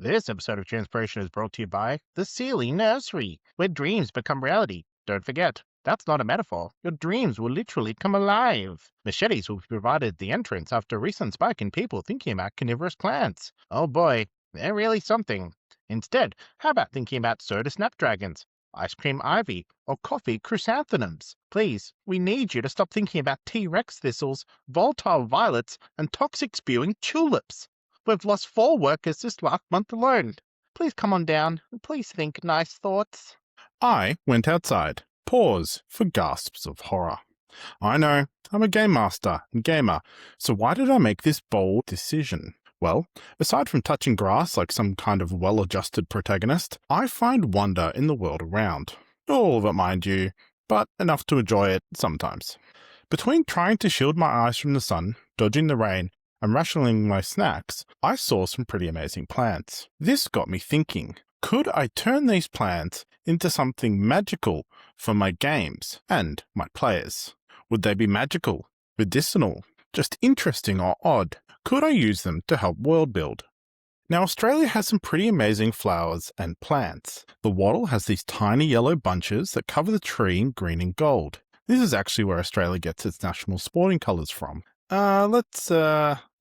This episode of GMspiration is brought to you by the Sealy Nursery, where dreams become reality. Don't forget, that's not a metaphor. Your dreams will literally come alive. Machetes will be provided at the entrance after a recent spike in people thinking about carnivorous plants. Oh boy, they're really something. Instead, how about thinking about soda snapdragons, ice cream ivy, or coffee chrysanthemums? Please, we need you to stop thinking about T-Rex thistles, volatile violets, and toxic spewing tulips. We've lost 4 workers this last month alone. Please come on down and please think nice thoughts. I went outside. Pause for gasps of horror. I know, I'm a game master and gamer, so why did I make this bold decision? Well, aside from touching grass like some kind of well-adjusted protagonist, I find wonder in the world around. Not all of it, mind you, but enough to enjoy it sometimes. Between trying to shield my eyes from the sun, dodging the rain, and rationing my snacks, I saw some pretty amazing plants. This got me thinking, could I turn these plants into something magical for my games and my players? Would they be magical, medicinal, just interesting or odd? Could I use them to help world build? Now, Australia has some pretty amazing flowers and plants. The wattle has these tiny yellow bunches that cover the tree in green and gold. This is actually where Australia gets its national sporting colours from.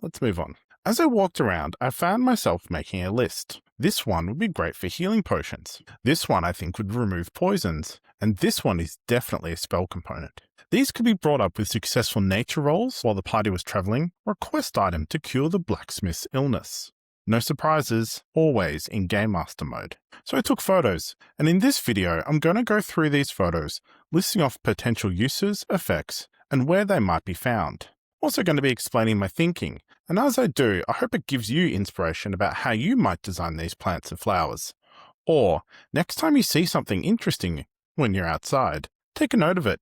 Let's move on. As I walked around, I found myself making a list. This one would be great for healing potions. This one I think would remove poisons. And this one is definitely a spell component. These could be brought up with successful nature rolls while the party was travelling, or a quest item to cure the blacksmith's illness. No surprises, always in Game Master mode. So I took photos, and in this video I'm going to go through these photos, listing off potential uses, effects, and where they might be found. Also going to be explaining my thinking, and as I do, I hope it gives you inspiration about how you might design these plants and flowers. Or, next time you see something interesting when you're outside, take a note of it.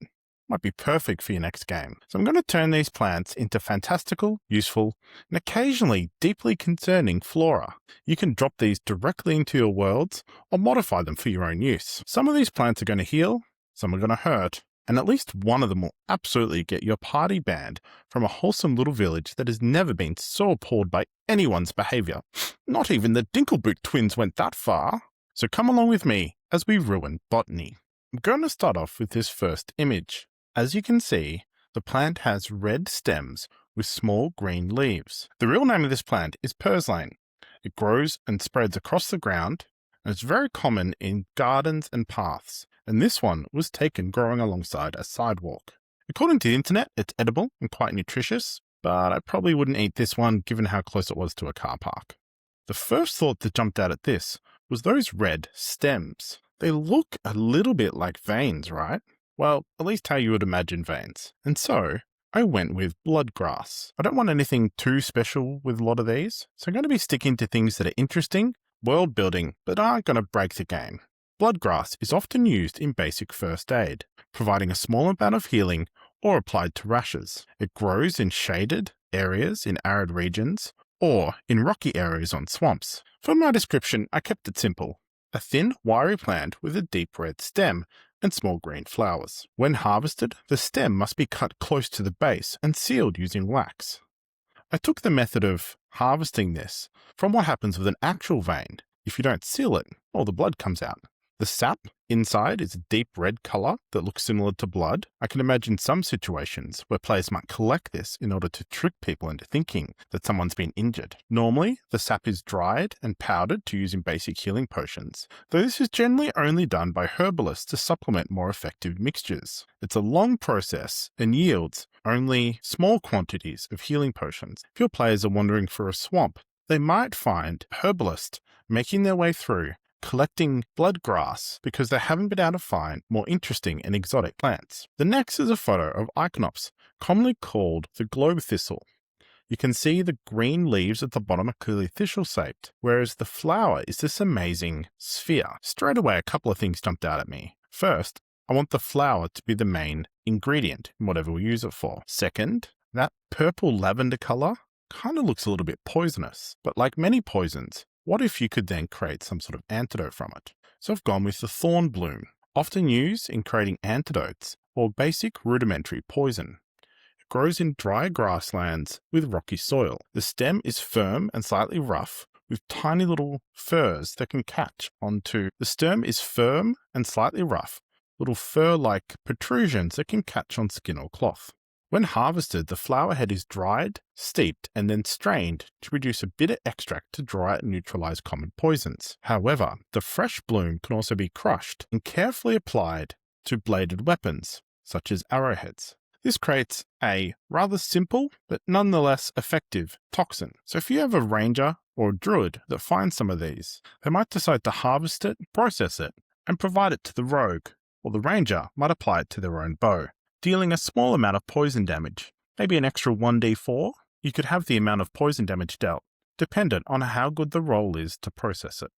Might be perfect for your next game. So I'm going to turn these plants into fantastical, useful, and occasionally deeply concerning flora. You can drop these directly into your worlds, or modify them for your own use. Some of these plants are going to heal, some are going to hurt, and at least one of them will absolutely get your party banned from a wholesome little village that has never been so appalled by anyone's behaviour. Not even the Dinkleboot twins went that far. So come along with me as we ruin botany. I'm going to start off with this first image. As you can see, the plant has red stems with small green leaves. The real name of this plant is purslane. It grows and spreads across the ground, and it's very common in gardens and paths, and this one was taken growing alongside a sidewalk. According to the internet, it's edible and quite nutritious, but I probably wouldn't eat this one given how close it was to a car park. The first thought that jumped out at this was those red stems. They look a little bit like veins, right? Well, at least how you would imagine veins. And so, I went with bloodgrass. I don't want anything too special with a lot of these, so I'm going to be sticking to things that are interesting, world building, but aren't going to break the game. Bloodgrass is often used in basic first aid, providing a small amount of healing or applied to rashes. It grows in shaded areas in arid regions or in rocky areas on swamps. For my description, I kept it simple. A thin, wiry plant with a deep red stem and small green flowers. When harvested, the stem must be cut close to the base and sealed using wax. I took the method of harvesting this from what happens with an actual vein. If you don't seal it, all the blood comes out. The sap inside is a deep red colour that looks similar to blood. I can imagine some situations where players might collect this in order to trick people into thinking that someone's been injured. Normally, the sap is dried and powdered to use in basic healing potions, though this is generally only done by herbalists to supplement more effective mixtures. It's a long process and yields only small quantities of healing potions. If your players are wandering through a swamp, they might find herbalists making their way through collecting bloodgrass because they haven't been able to find more interesting and exotic plants. The next is a photo of Icnops, commonly called the globe thistle. You can see the green leaves at the bottom are clearly thistle-shaped, whereas the flower is this amazing sphere. Straight away, a couple of things jumped out at me. First, I want the flower to be the main ingredient in whatever we use it for. Second, that purple lavender colour kind of looks a little bit poisonous, but like many poisons, what if you could then create some sort of antidote from it? So I've gone with the thorn bloom, often used in creating antidotes or basic rudimentary poison. It grows in dry grasslands with rocky soil. The stem is firm and slightly rough, with tiny little furs that can catch onto. The stem is firm and slightly rough, little fur-like protrusions that can catch on skin or cloth. When harvested, the flower head is dried, steeped, and then strained to produce a bitter extract to dry and neutralize common poisons. However, the fresh bloom can also be crushed and carefully applied to bladed weapons, such as arrowheads. This creates a rather simple, but nonetheless effective toxin. So if you have a ranger or a druid that finds some of these, they might decide to harvest it, process it, and provide it to the rogue, or the ranger might apply it to their own bow, dealing a small amount of poison damage, maybe an extra 1d4. You could have the amount of poison damage dealt, dependent on how good the roll is to process it.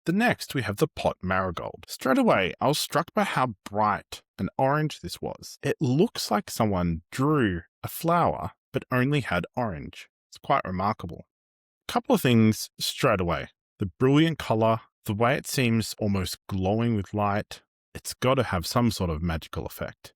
The next, we have the pot marigold. Straight away, I was struck by how bright and orange this was. It looks like someone drew a flower, but only had orange. It's quite remarkable. A couple of things straight away. The brilliant color, the way it seems almost glowing with light. It's got to have some sort of magical effect.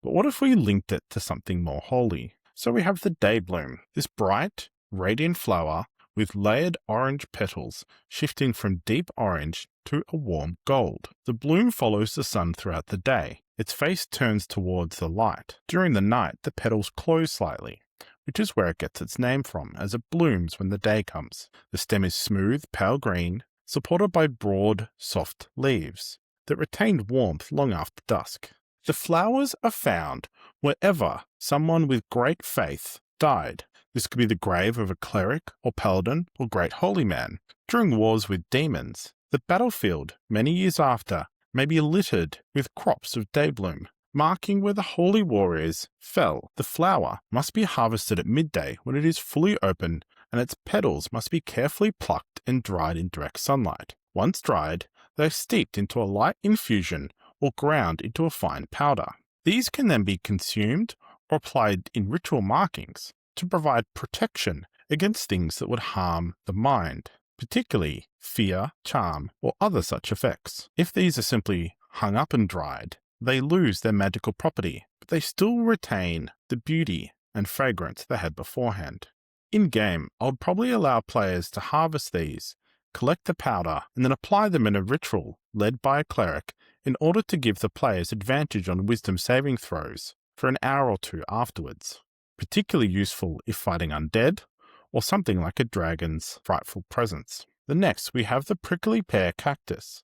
But what if we linked it to something more holy? So we have the day bloom, this bright, radiant flower with layered orange petals shifting from deep orange to a warm gold. The bloom follows the sun throughout the day. Its face turns towards the light. During the night, the petals close slightly, which is where it gets its name from, as it blooms when the day comes. The stem is smooth, pale green, supported by broad, soft leaves that retained warmth long after dusk. The flowers are found wherever someone with great faith died. This could be the grave of a cleric or paladin or great holy man. During wars with demons, the battlefield, many years after, may be littered with crops of daybloom, marking where the holy warriors fell. The flower must be harvested at midday when it is fully open, and its petals must be carefully plucked and dried in direct sunlight. Once dried, they are steeped into a light infusion or ground into a fine powder. These can then be consumed or applied in ritual markings to provide protection against things that would harm the mind, particularly fear, charm, or other such effects. If these are simply hung up and dried, they lose their magical property, but they still retain the beauty and fragrance they had beforehand. In-game, I would probably allow players to harvest these, collect the powder, and then apply them in a ritual led by a cleric in order to give the players advantage on wisdom saving throws for an hour or two afterwards. Particularly useful if fighting undead, or something like a dragon's frightful presence. The next, we have the prickly pear cactus.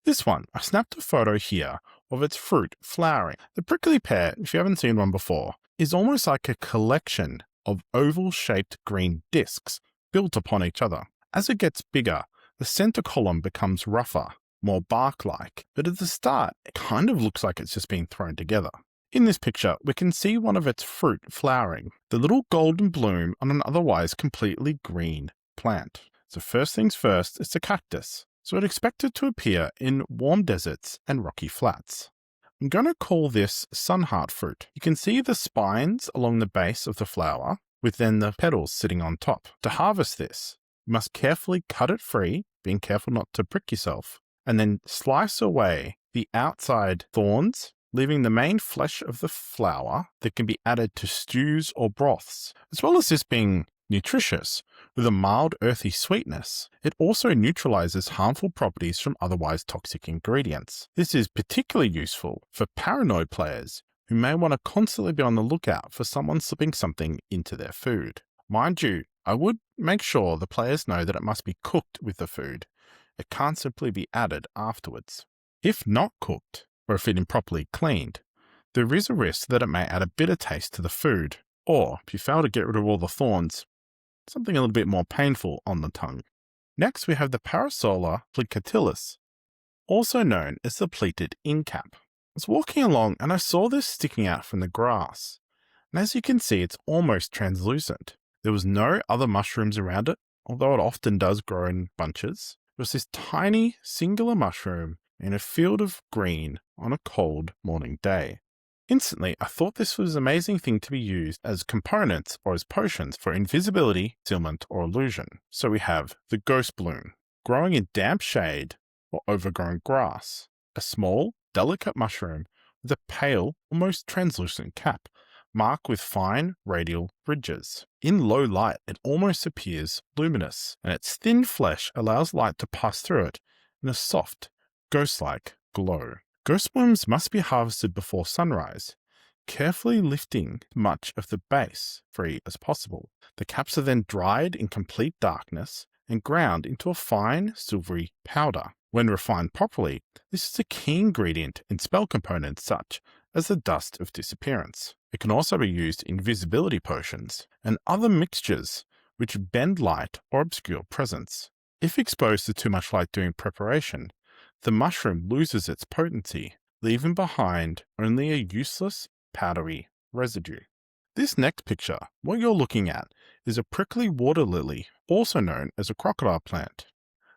This one, I snapped a photo here of its fruit flowering. The prickly pear, if you haven't seen one before, is almost like a collection of oval-shaped green discs built upon each other. As it gets bigger, the center column becomes rougher, more bark-like, but at the start, it kind of looks like it's just been thrown together. In this picture, we can see one of its fruit flowering, the little golden bloom on an otherwise completely green plant. So first things first, it's a cactus, so I'd expect it to appear in warm deserts and rocky flats. I'm going to call this sunheart fruit. You can see the spines along the base of the flower, with then the petals sitting on top. To harvest this, you must carefully cut it free, being careful not to prick yourself, and then slice away the outside thorns, leaving the main flesh of the flower that can be added to stews or broths. As well as this being nutritious, with a mild earthy sweetness, it also neutralizes harmful properties from otherwise toxic ingredients. This is particularly useful for paranoid players who may want to constantly be on the lookout for someone slipping something into their food. Mind you, I would make sure the players know that it must be cooked with the food. It can't simply be added afterwards. If not cooked, or if improperly cleaned, there is a risk that it may add a bitter taste to the food, or if you fail to get rid of all the thorns, something a little bit more painful on the tongue. Next, we have the Parasola plicatilis, also known as the pleated incap. I was walking along and I saw this sticking out from the grass, and as you can see, it's almost translucent. There was no other mushrooms around it, although it often does grow in bunches. It was this tiny, singular mushroom in a field of green on a cold morning day. Instantly, I thought this was an amazing thing to be used as components or as potions for invisibility, concealment, or illusion. So we have the ghost bloom, growing in damp shade or overgrown grass, a small, delicate mushroom with a pale, almost translucent cap, marked with fine radial ridges. In low light, it almost appears luminous, and its thin flesh allows light to pass through it in a soft, ghost-like glow. Ghost worms must be harvested before sunrise, carefully lifting much of the base free as possible. The caps are then dried in complete darkness and ground into a fine silvery powder. When refined properly, this is a key ingredient in spell components such as the Dust of Disappearance. It can also be used in visibility potions and other mixtures which bend light or obscure presence. If exposed to too much light during preparation, the mushroom loses its potency, leaving behind only a useless, powdery residue. This next picture, what you're looking at, is a prickly water lily, also known as a crocodile plant.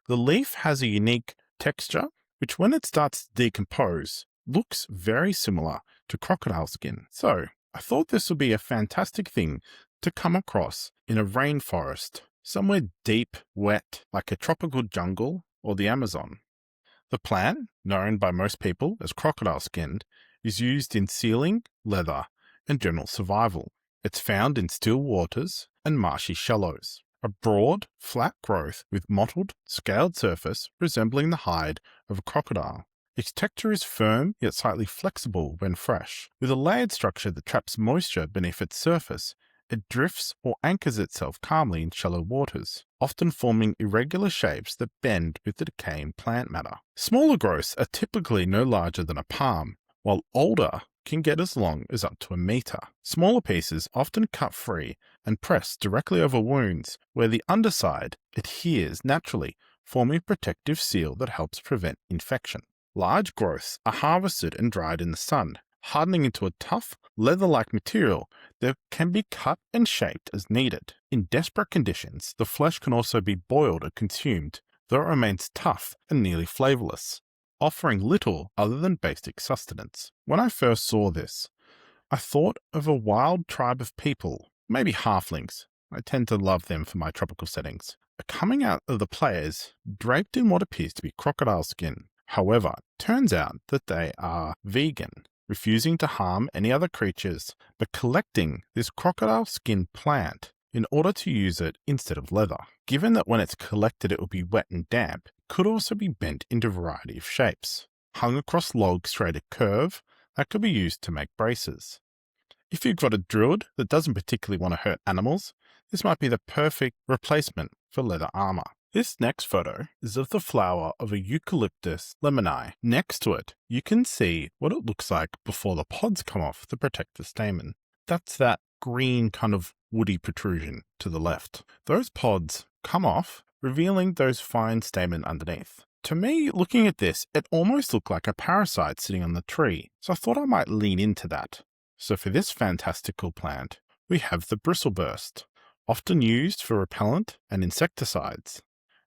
The leaf has a unique texture, which when it starts to decompose, looks very similar to crocodile skin. So, I thought this would be a fantastic thing to come across in a rainforest, somewhere deep, wet, like a tropical jungle or the Amazon. The plant, known by most people as crocodile skin, is used in sealing, leather, and general survival. It's found in still waters and marshy shallows. A broad, flat growth with mottled, scaled surface resembling the hide of a crocodile. Its texture is firm yet slightly flexible when fresh. With a layered structure that traps moisture beneath its surface, it drifts or anchors itself calmly in shallow waters, often forming irregular shapes that bend with the decaying plant matter. Smaller growths are typically no larger than a palm, while older can get as long as up to a meter. Smaller pieces often cut free and pressed directly over wounds where the underside adheres naturally, forming a protective seal that helps prevent infection. Large growths are harvested and dried in the sun, hardening into a tough, leather-like material that can be cut and shaped as needed. In desperate conditions, the flesh can also be boiled or consumed, though it remains tough and nearly flavorless, offering little other than basic sustenance. When I first saw this, I thought of a wild tribe of people, maybe halflings. I tend to love them for my tropical settings, coming out of the players draped in what appears to be crocodile skin. However, it turns out that they are vegan, refusing to harm any other creatures, but collecting this crocodile skin plant in order to use it instead of leather. Given that when it's collected it will be wet and damp, it could also be bent into a variety of shapes. Hung across logs straight at curve, that could be used to make braces. If you've got a druid that doesn't particularly want to hurt animals, this might be the perfect replacement for leather armor. This next photo is of the flower of a Eucalyptus lemoni. Next to it, you can see what it looks like before the pods come off to protect the stamen. That's that green kind of woody protrusion to the left. Those pods come off, revealing those fine stamen underneath. To me, looking at this, it almost looked like a parasite sitting on the tree, so I thought I might lean into that. So for this fantastical plant, we have the bristleburst, often used for repellent and insecticides.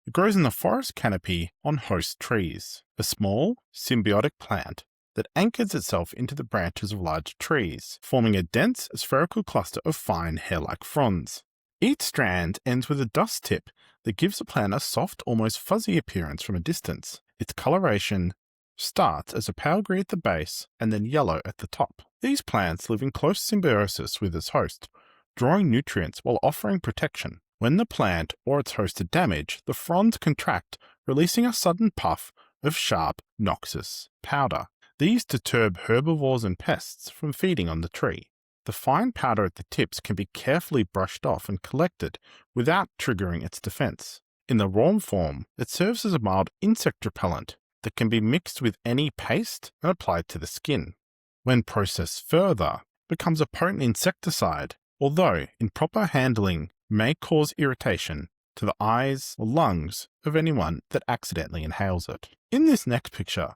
It grows in the forest canopy on host trees, a small, symbiotic plant that anchors itself into the branches of large trees, forming a dense, spherical cluster of fine hair-like fronds. Each strand ends with a dust tip that gives the plant a soft, almost fuzzy appearance from a distance. Its coloration starts as a pale green at the base and then yellow at the top. These plants live in close symbiosis with its host, drawing nutrients while offering protection. When the plant or its host are damaged, the fronds contract, releasing a sudden puff of sharp, noxious powder. These deter herbivores and pests from feeding on the tree. The fine powder at the tips can be carefully brushed off and collected without triggering its defense. In the raw form, it serves as a mild insect repellent that can be mixed with any paste and applied to the skin. When processed further, it becomes a potent insecticide, although in proper handling may cause irritation to the eyes or lungs of anyone that accidentally inhales it. In this next picture,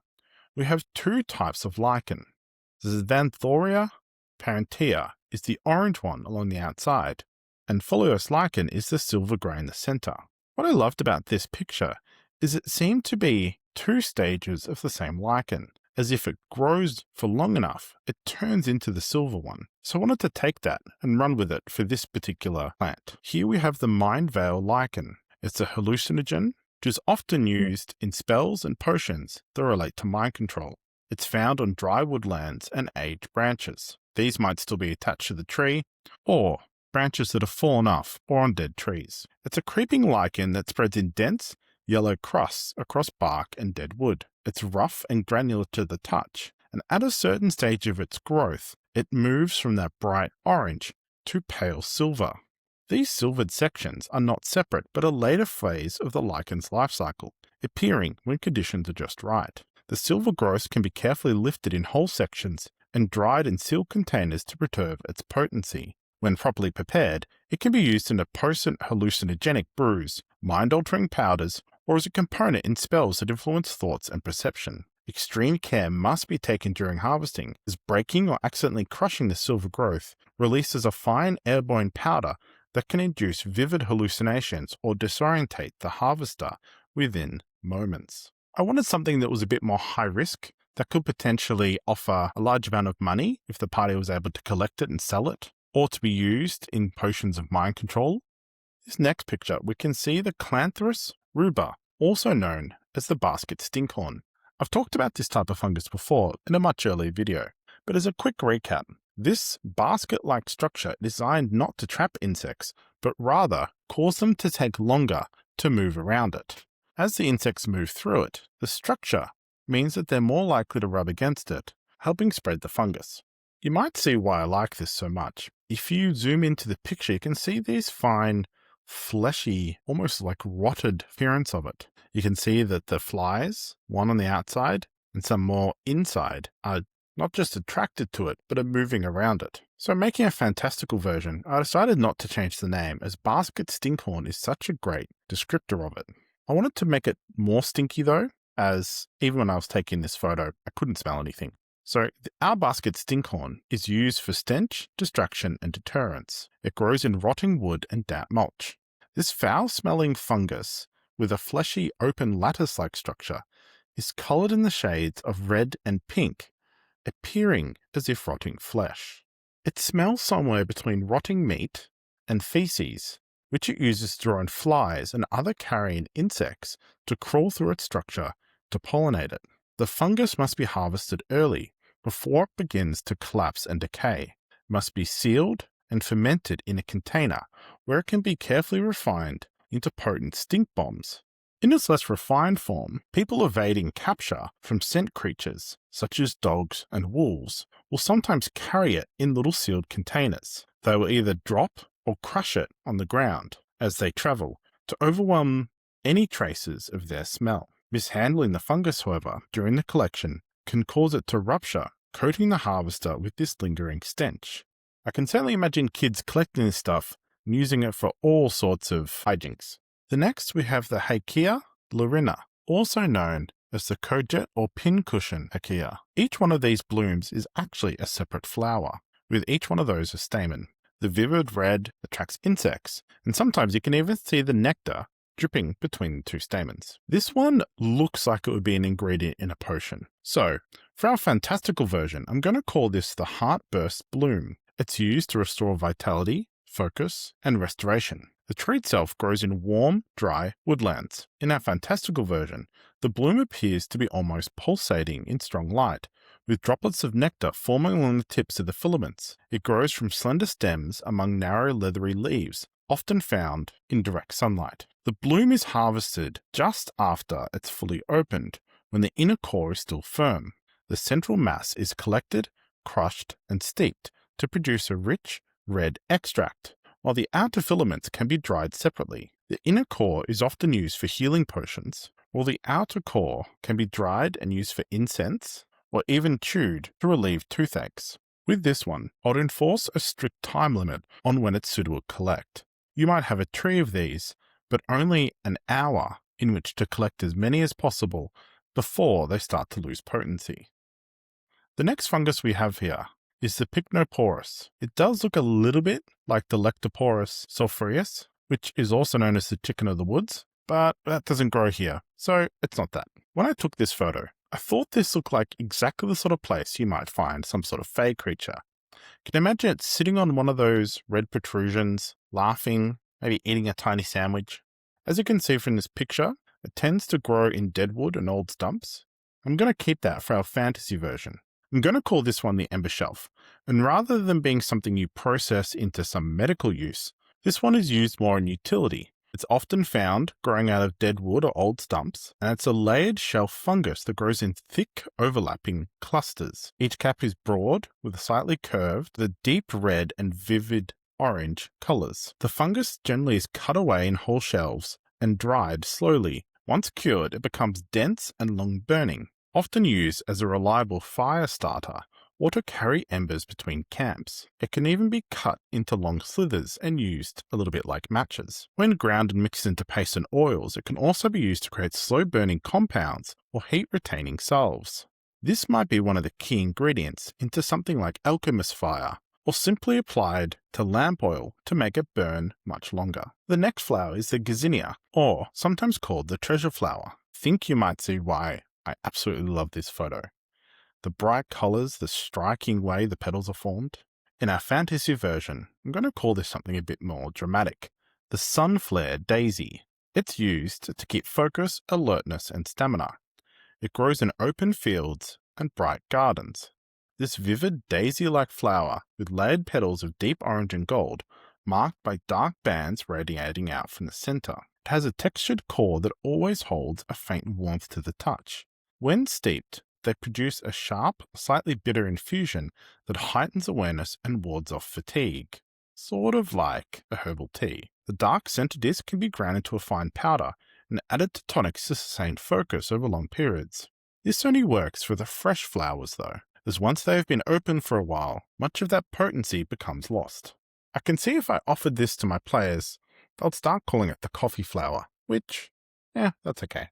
we have two types of lichen. The Xanthoria parentea is the orange one along the outside, and foliose lichen is the silver grey in the center. What I loved about this picture is it seemed to be two stages of the same lichen. As if it grows for long enough, it turns into the silver one. So I wanted to take that and run with it for this particular plant. Here we have the Mind Veil lichen. It's a hallucinogen, which is often used in spells and potions that relate to mind control. It's found on dry woodlands and aged branches. These might still be attached to the tree, or branches that have fallen off or on dead trees. It's a creeping lichen that spreads in dense, yellow crusts across bark and dead wood. It's rough and granular to the touch, and at a certain stage of its growth, it moves from that bright orange to pale silver. These silvered sections are not separate but a later phase of the lichen's life cycle, appearing when conditions are just right. The silver growth can be carefully lifted in whole sections and dried in sealed containers to preserve its potency. When properly prepared, it can be used in a potent hallucinogenic brews, mind-altering powders, or as a component in spells that influence thoughts and perception. Extreme care must be taken during harvesting, as breaking or accidentally crushing the silver growth releases a fine airborne powder that can induce vivid hallucinations or disorientate the harvester within moments. I wanted something that was a bit more high risk, that could potentially offer a large amount of money if the party was able to collect it and sell it, or to be used in potions of mind control. This next picture, we can see the Clanthurus ruber, also known as the basket stinkhorn. I've talked about this type of fungus before in a much earlier video, but as a quick recap, this basket-like structure is designed not to trap insects, but rather cause them to take longer to move around it. As the insects move through it, the structure means that they're more likely to rub against it, helping spread the fungus. You might see why I like this so much. If you zoom into the picture, you can see these fine, fleshy, almost like rotted appearance of it. You can see that the flies, one on the outside and some more inside, are not just attracted to it, but are moving around it. So making a fantastical version, I decided not to change the name, as basket stinkhorn is such a great descriptor of it. I wanted to make it more stinky though, as even when I was taking this photo, I couldn't smell anything. So our basket stinkhorn is used for stench, distraction, and deterrence. It grows in rotting wood and damp mulch. This foul-smelling fungus, with a fleshy, open lattice-like structure, is coloured in the shades of red and pink, appearing as if rotting flesh. It smells somewhere between rotting meat and feces, which it uses to draw in flies and other carrion insects to crawl through its structure to pollinate it. The fungus must be harvested early, before it begins to collapse and decay. It must be sealed and fermented in a container, where it can be carefully refined into potent stink bombs. In its less refined form, people evading capture from scent creatures, such as dogs and wolves, will sometimes carry it in little sealed containers. They will either drop or crush it on the ground as they travel to overwhelm any traces of their smell. Mishandling the fungus, however, during the collection can cause it to rupture, coating the harvester with this lingering stench. I can certainly imagine kids collecting this stuff and using it for all sorts of hijinks. The next we have the Hakea lurina, also known as the courgette or pincushion hakea. Each one of these blooms is actually a separate flower, with each one of those a stamen. The vivid red attracts insects, and sometimes you can even see the nectar dripping between the two stamens. This one looks like it would be an ingredient in a potion. So, for our fantastical version, I'm going to call this the Heartburst Bloom. It's used to restore vitality, focus, and restoration. The tree itself grows in warm, dry woodlands. In our fantastical version, the bloom appears to be almost pulsating in strong light, with droplets of nectar forming along the tips of the filaments. It grows from slender stems among narrow leathery leaves, often found in direct sunlight. The bloom is harvested just after it's fully opened, when the inner core is still firm. The central mass is collected, crushed, and steeped to produce a rich, red extract, while the outer filaments can be dried separately. The inner core is often used for healing potions, while the outer core can be dried and used for incense, or even chewed to relieve toothaches. With this one, I'd enforce a strict time limit on when it's suitable to collect. You might have a tree of these, but only an hour in which to collect as many as possible before they start to lose potency. The next fungus we have here is the Pycnoporus. It does look a little bit like the Lectoporus sulphureus, which is also known as the chicken of the woods, but that doesn't grow here, so it's not that. When I took this photo, I thought this looked like exactly the sort of place you might find some sort of fey creature. Can you imagine it sitting on one of those red protrusions, laughing, maybe eating a tiny sandwich? As you can see from this picture, it tends to grow in deadwood and old stumps. I'm going to keep that for our fantasy version. I'm going to call this one the Ember Shelf, and rather than being something you process into some medical use, this one is used more in utility. It's often found growing out of dead wood or old stumps, and it's a layered shelf fungus that grows in thick, overlapping clusters. Each cap is broad, with slightly curved, the deep red and vivid orange colours. The fungus generally is cut away in whole shelves and dried slowly. Once cured, it becomes dense and long-burning, often used as a reliable fire starter or to carry embers between camps. It can even be cut into long slithers and used a little bit like matches. When ground and mixed into paste and oils, it can also be used to create slow-burning compounds or heat-retaining salves. This might be one of the key ingredients into something like alchemist fire, or simply applied to lamp oil to make it burn much longer. The next flower is the Gazinia, or sometimes called the treasure flower. Think you might see why I absolutely love this photo. The bright colours, the striking way the petals are formed. In our fantasy version, I'm going to call this something a bit more dramatic. The Sunflare Daisy. It's used to keep focus, alertness, and stamina. It grows in open fields and bright gardens. This vivid daisy-like flower, with layered petals of deep orange and gold, marked by dark bands radiating out from the centre. It has a textured core that always holds a faint warmth to the touch. When steeped, they produce a sharp, slightly bitter infusion that heightens awareness and wards off fatigue, sort of like a herbal tea. The dark center disc can be ground into a fine powder and added to tonics to sustain focus over long periods. This only works for the fresh flowers though, as once they have been open for a while, much of that potency becomes lost. I can see if I offered this to my players, they'll start calling it the coffee flower, which, that's okay.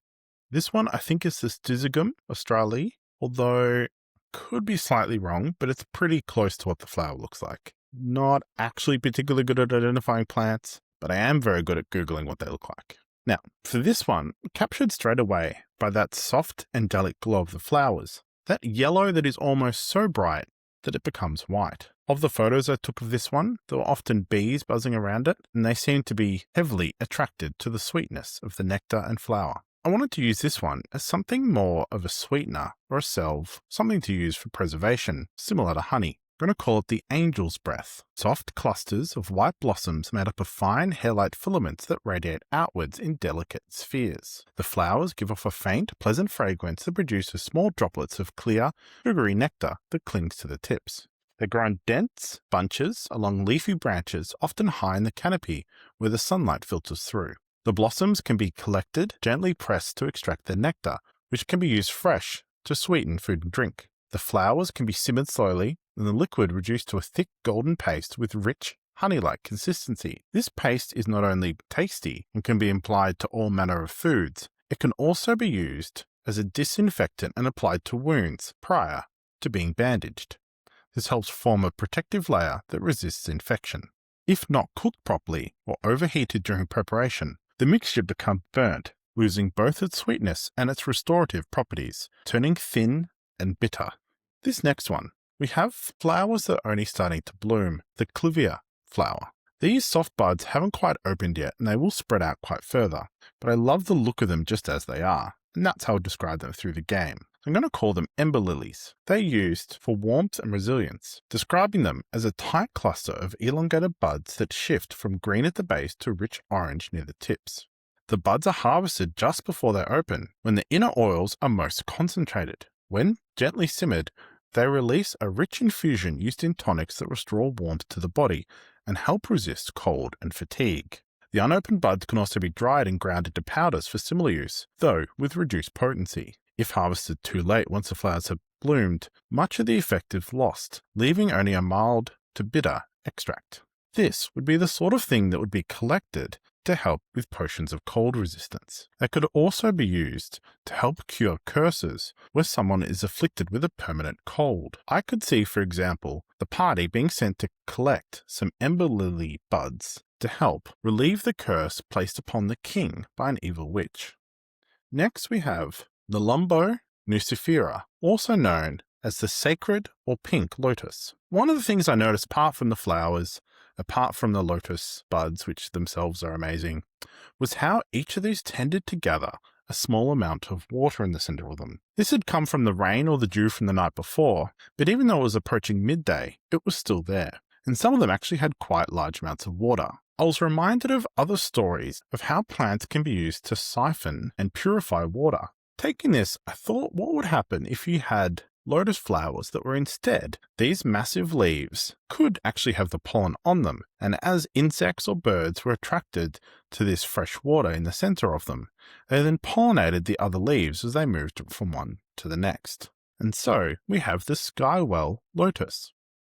This one I think is the Stizigum australe, although could be slightly wrong, but it's pretty close to what the flower looks like. Not actually particularly good at identifying plants, but I am very good at Googling what they look like. Now, for this one, captured straight away by that soft angelic glow of the flowers, that yellow that is almost so bright that it becomes white. Of the photos I took of this one, there were often bees buzzing around it, and they seemed to be heavily attracted to the sweetness of the nectar and flower. I wanted to use this one as something more of a sweetener or a salve, something to use for preservation, similar to honey. I'm going to call it the angel's breath. Soft clusters of white blossoms made up of fine hair-like filaments that radiate outwards in delicate spheres. The flowers give off a faint, pleasant fragrance that produces small droplets of clear, sugary nectar that clings to the tips. They grow in dense bunches along leafy branches, often high in the canopy where the sunlight filters through. The blossoms can be collected, gently pressed to extract the nectar, which can be used fresh to sweeten food and drink. The flowers can be simmered slowly, and the liquid reduced to a thick golden paste with rich, honey-like consistency. This paste is not only tasty and can be applied to all manner of foods, it can also be used as a disinfectant and applied to wounds prior to being bandaged. This helps form a protective layer that resists infection. If not cooked properly or overheated during preparation, the mixture becomes burnt, losing both its sweetness and its restorative properties, turning thin and bitter. This next one, we have flowers that are only starting to bloom, the clivia flower. These soft buds haven't quite opened yet and they will spread out quite further, but I love the look of them just as they are, and that's how I describe them through the game. I'm going to call them ember lilies. They're used for warmth and resilience, describing them as a tight cluster of elongated buds that shift from green at the base to rich orange near the tips. The buds are harvested just before they open, when the inner oils are most concentrated. When gently simmered, they release a rich infusion used in tonics that restore warmth to the body and help resist cold and fatigue. The unopened buds can also be dried and ground into powders for similar use, though with reduced potency. If harvested too late once the flowers have bloomed, much of the effect is lost, leaving only a mild to bitter extract. This would be the sort of thing that would be collected to help with potions of cold resistance. They could also be used to help cure curses where someone is afflicted with a permanent cold. I could see, for example, the party being sent to collect some ember lily buds to help relieve the curse placed upon the king by an evil witch. Next we have the Lumbo nucifera, also known as the sacred or pink lotus. One of the things I noticed apart from the flowers, apart from the lotus buds, which themselves are amazing, was how each of these tended to gather a small amount of water in the center of them. This had come from the rain or the dew from the night before, but even though it was approaching midday, it was still there. And some of them actually had quite large amounts of water. I was reminded of other stories of how plants can be used to siphon and purify water. Taking this, I thought, what would happen if you had lotus flowers that were instead, these massive leaves could actually have the pollen on them, and as insects or birds were attracted to this fresh water in the center of them, they then pollinated the other leaves as they moved from one to the next. And so we have the skywell lotus.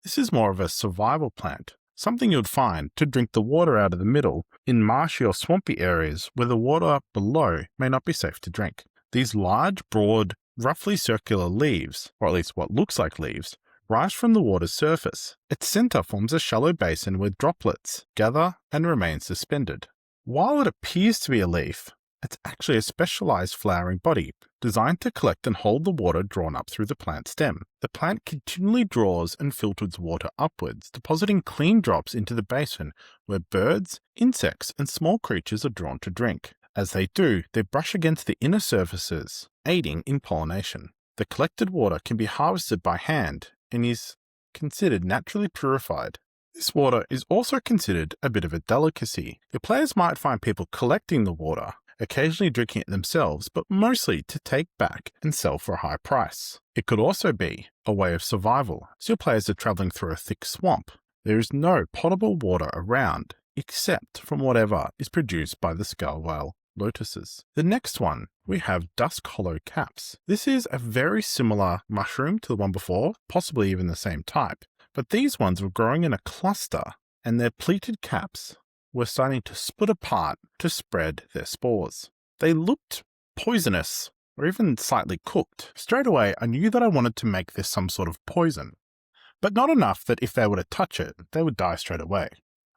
This is more of a survival plant, something you'd find to drink the water out of the middle in marshy or swampy areas where the water below may not be safe to drink. These large, broad, roughly circular leaves, or at least what looks like leaves, rise from the water's surface. Its center forms a shallow basin where droplets gather and remain suspended. While it appears to be a leaf, it's actually a specialized flowering body designed to collect and hold the water drawn up through the plant stem. The plant continually draws and filters water upwards, depositing clean drops into the basin where birds, insects, and small creatures are drawn to drink. As they do, they brush against the inner surfaces, aiding in pollination. The collected water can be harvested by hand and is considered naturally purified. This water is also considered a bit of a delicacy. Your players might find people collecting the water, occasionally drinking it themselves, but mostly to take back and sell for a high price. It could also be a way of survival, as your players are traveling through a thick swamp. There is no potable water around, except from whatever is produced by the skywell lotuses. The next one, we have dusk hollow caps. This is a very similar mushroom to the one before, possibly even the same type, but these ones were growing in a cluster, and their pleated caps were starting to split apart to spread their spores. They looked poisonous, or even slightly cooked. Straight away, I knew that I wanted to make this some sort of poison, but not enough that if they were to touch it, they would die straight away.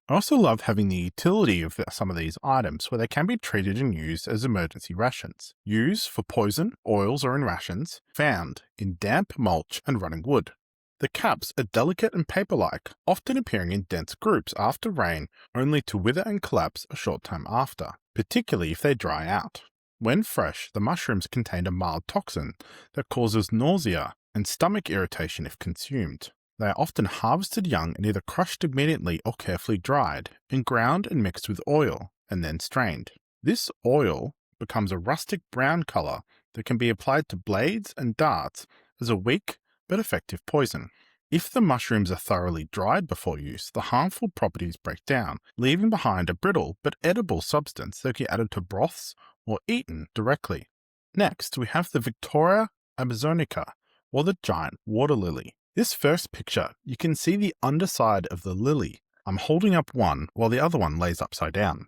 I also love having the utility of some of these items where they can be treated and used as emergency rations. Used for poison, oils, or in rations, found in damp mulch and running wood. The caps are delicate and paper-like, often appearing in dense groups after rain, only to wither and collapse a short time after, particularly if they dry out. When fresh, the mushrooms contain a mild toxin that causes nausea and stomach irritation if consumed. They are often harvested young and either crushed immediately or carefully dried, and ground and mixed with oil, and then strained. This oil becomes a rustic brown color that can be applied to blades and darts as a weak but effective poison. If the mushrooms are thoroughly dried before use, the harmful properties break down, leaving behind a brittle but edible substance that can be added to broths or eaten directly. Next, we have the Victoria amazonica, or the giant water lily. This first picture, you can see the underside of the lily. I'm holding up one while the other one lays upside down.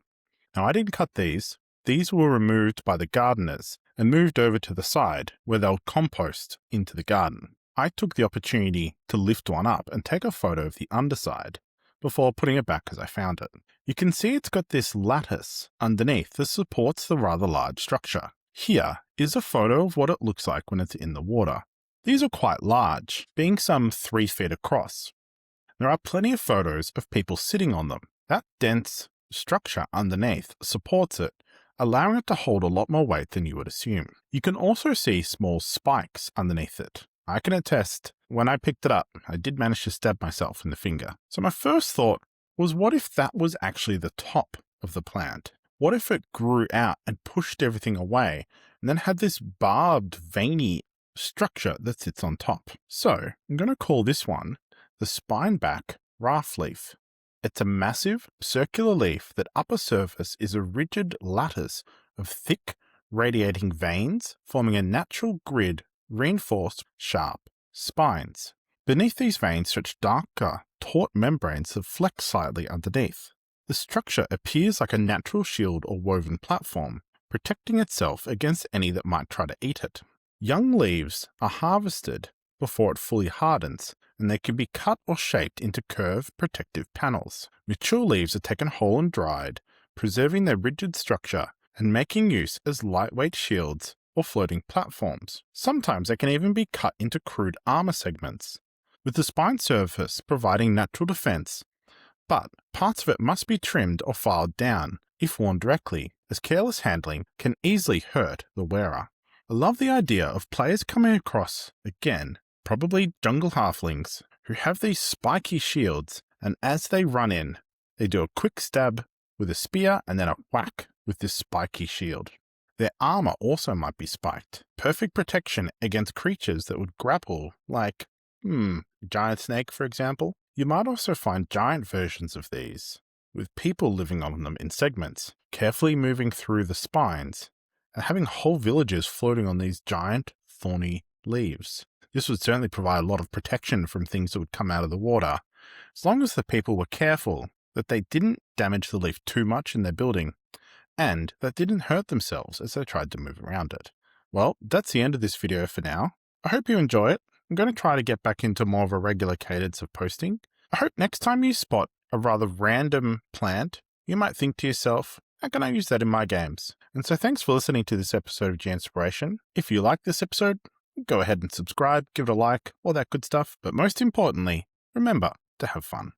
Now, I didn't cut these. These were removed by the gardeners and moved over to the side where they'll compost into the garden. I took the opportunity to lift one up and take a photo of the underside before putting it back as I found it. You can see it's got this lattice underneath that supports the rather large structure. Here is a photo of what it looks like when it's in the water. These are quite large, being some 3 feet across. There are plenty of photos of people sitting on them. That dense structure underneath supports it, allowing it to hold a lot more weight than you would assume. You can also see small spikes underneath it. I can attest, when I picked it up, I did manage to stab myself in the finger. So my first thought was, what if that was actually the top of the plant? What if it grew out and pushed everything away and then had this barbed, veiny structure that sits on top? So I'm going to call this one the spineback raft leaf. It's a massive circular leaf that upper surface is a rigid lattice of thick radiating veins forming a natural grid reinforced sharp spines. Beneath these veins stretch darker, taut membranes that flex slightly underneath. The structure appears like a natural shield or woven platform, protecting itself against any that might try to eat it. Young leaves are harvested before it fully hardens, and they can be cut or shaped into curved protective panels. Mature leaves are taken whole and dried, preserving their rigid structure and making use as lightweight shields or floating platforms. Sometimes they can even be cut into crude armor segments, with the spine surface providing natural defense, but parts of it must be trimmed or filed down if worn directly, as careless handling can easily hurt the wearer. I love the idea of players coming across, again, probably jungle halflings, who have these spiky shields, and as they run in, they do a quick stab with a spear and then a whack with this spiky shield. Their armor also might be spiked, perfect protection against creatures that would grapple, like, giant snake for example. You might also find giant versions of these, with people living on them in segments, carefully moving through the spines, and having whole villages floating on these giant, thorny leaves. This would certainly provide a lot of protection from things that would come out of the water, as long as the people were careful that they didn't damage the leaf too much in their building, and that didn't hurt themselves as they tried to move around it. Well, that's the end of this video for now. I hope you enjoy it. I'm going to try to get back into more of a regular cadence of posting. I hope next time you spot a rather random plant, you might think to yourself, how can I use that in my games? And so thanks for listening to this episode of GMspiration. If you like this episode, go ahead and subscribe, give it a like, all that good stuff. But most importantly, remember to have fun.